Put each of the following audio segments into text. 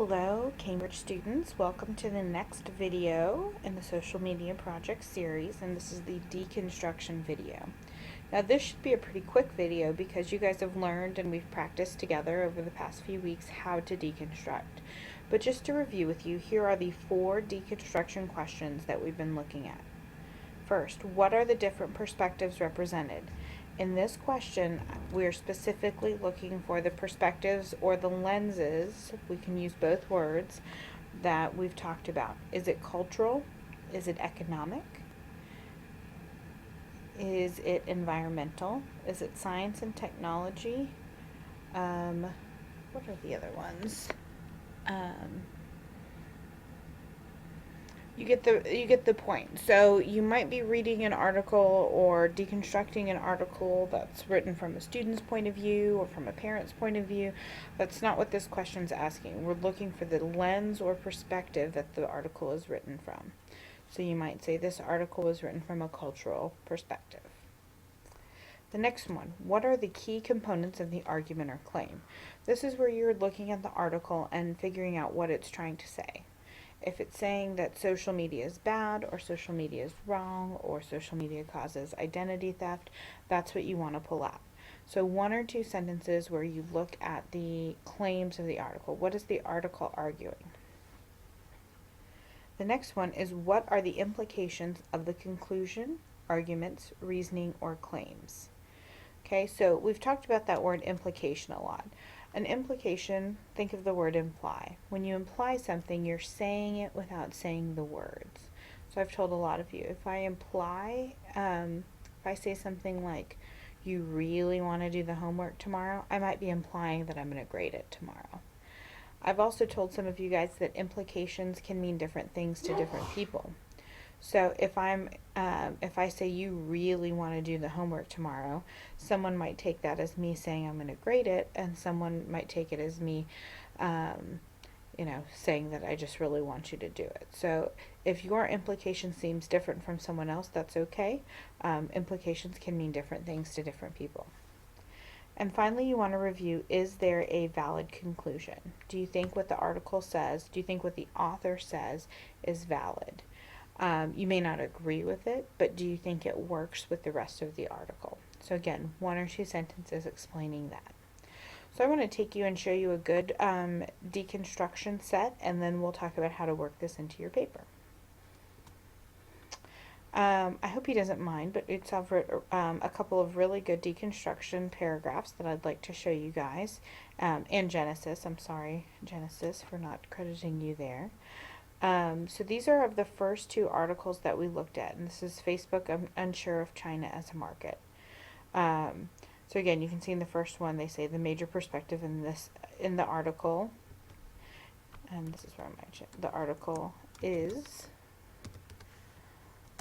Hello, Cambridge students. Welcome to the next video in the social media project series, and this is the deconstruction video. Now this should be a pretty quick video because you guys have learned and we've practiced together over the past few weeks how to deconstruct. But just to review with you, here are the 4 deconstruction questions that we've been looking at. First, what are the different perspectives represented? In this question, we're specifically looking for the perspectives or the lenses, we can use both words, that we've talked about. Is it cultural? Is it economic? Is it environmental? Is it science and technology? What are the other ones? You get the point. So you might be reading an article or deconstructing an article that's written from a student's point of view or from a parent's point of view. That's not what this question's asking. We're looking for the lens or perspective that the article is written from. So you might say this article was written from a cultural perspective. The next one, what are the key components of the argument or claim? This is where you're looking at the article and figuring out what it's trying to say. If it's saying that social media is bad or social media is wrong or social media causes identity theft, that's what you want to pull out. So 1 or 2 sentences where you look at the claims of the article. What is the article arguing? The next one is what are the implications of the conclusion, arguments, reasoning, or claims? Okay, so we've talked about that word implication a lot. An implication, think of the word imply. When you imply something, you're saying it without saying the words. So I've told a lot of you, if I imply, if I say something like, you really want to do the homework tomorrow, I might be implying that I'm going to grade it tomorrow. I've also told some of you guys that implications can mean different things to different people. So if I say you really want to do the homework tomorrow, someone might take that as me saying I'm going to grade it, and someone might take it as me, saying that I just really want you to do it. So if your implication seems different from someone else, that's okay. Implications can mean different things to different people. And finally, you want to review, is there a valid conclusion? Do you think what the article says, do you think what the author says is valid? You may not agree with it, but do you think it works with the rest of the article? So again, 1 or 2 sentences explaining that. So I want to take you and show you a good deconstruction set, and then we'll talk about how to work this into your paper. I hope he doesn't mind, but it's over a couple of really good deconstruction paragraphs that I'd like to show you guys. And Genesis, I'm sorry, Genesis, for not crediting you there. So these are of the first 2 articles that we looked at, and this is Facebook unsure of China as a market. So again, you can see in the first one they say the major perspective in the article, and this is where the article is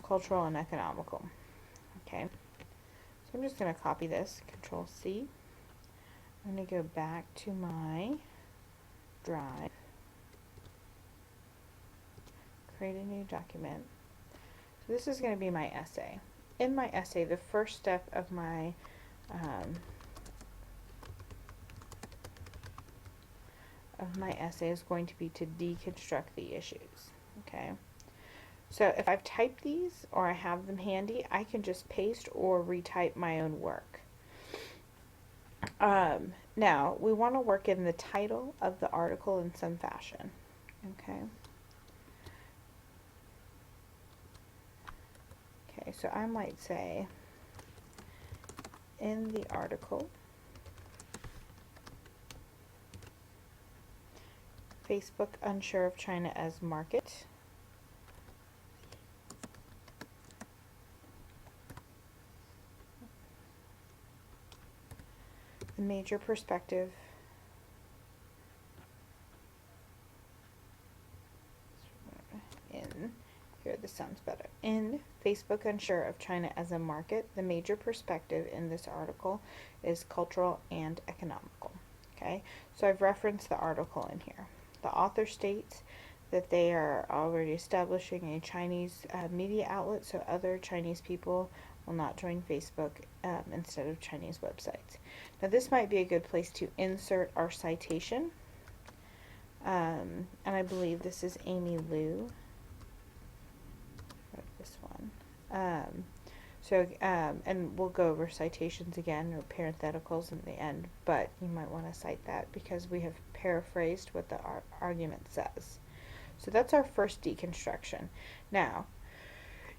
cultural and economical. Okay, so I'm just going to copy this, Control C. I'm going to go back to my drive. Create a new document. So this is going to be my essay. In my essay, the first step of my essay is going to be to deconstruct the issues. Okay. So if I've typed these or I have them handy, I can just paste or retype my own work. Now we want to work in the title of the article in some fashion. Okay. Okay, so I might say, in the article, Facebook unsure of China as market. The major perspective this sounds better. In Facebook unsure of China as a market, the major perspective in this article is cultural and economical. Okay, so I've referenced the article in here. The author states that they are already establishing a Chinese media outlet, so other Chinese people will not join Facebook instead of Chinese websites. Now this might be a good place to insert our citation. And I believe this is Amy Lou. This one. And we'll go over citations again, or parentheticals in the end, but you might want to cite that because we have paraphrased what the argument says. So that's our first deconstruction. Now,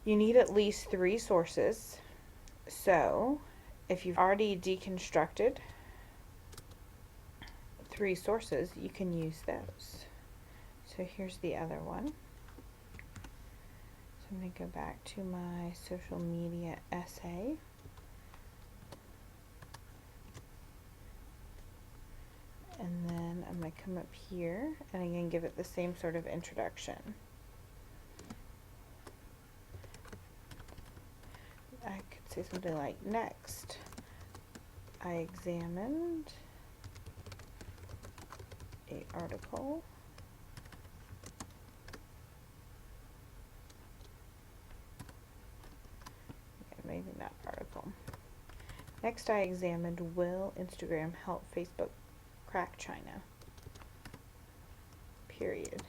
you need at least 3 sources. So if you've already deconstructed 3 sources, you can use those. So here's the other one. So I'm going to go back to my social media essay. And then I'm going to come up here and I'm going to give it the same sort of introduction. I could say something like, next, I examined an article maybe not article. Next, I examined, will Instagram help Facebook crack China? Period.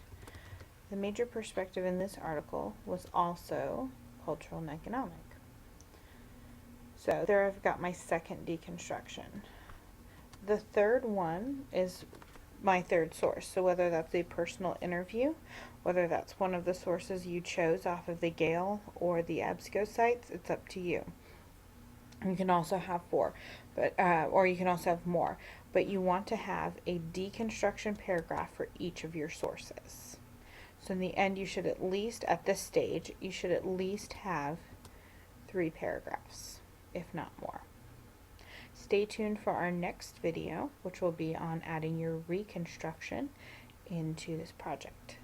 The major perspective in this article was also cultural and economic. So there I've got my second deconstruction. The third one is my third source. So whether that's a personal interview, whether that's one of the sources you chose off of the Gale or the EBSCO sites, it's up to you. You can also have 4, but or you can also have more. But you want to have a deconstruction paragraph for each of your sources. So in the end, you should at least, at this stage, you should at least have 3 paragraphs, if not more. Stay tuned for our next video, which will be on adding your reconstruction into this project.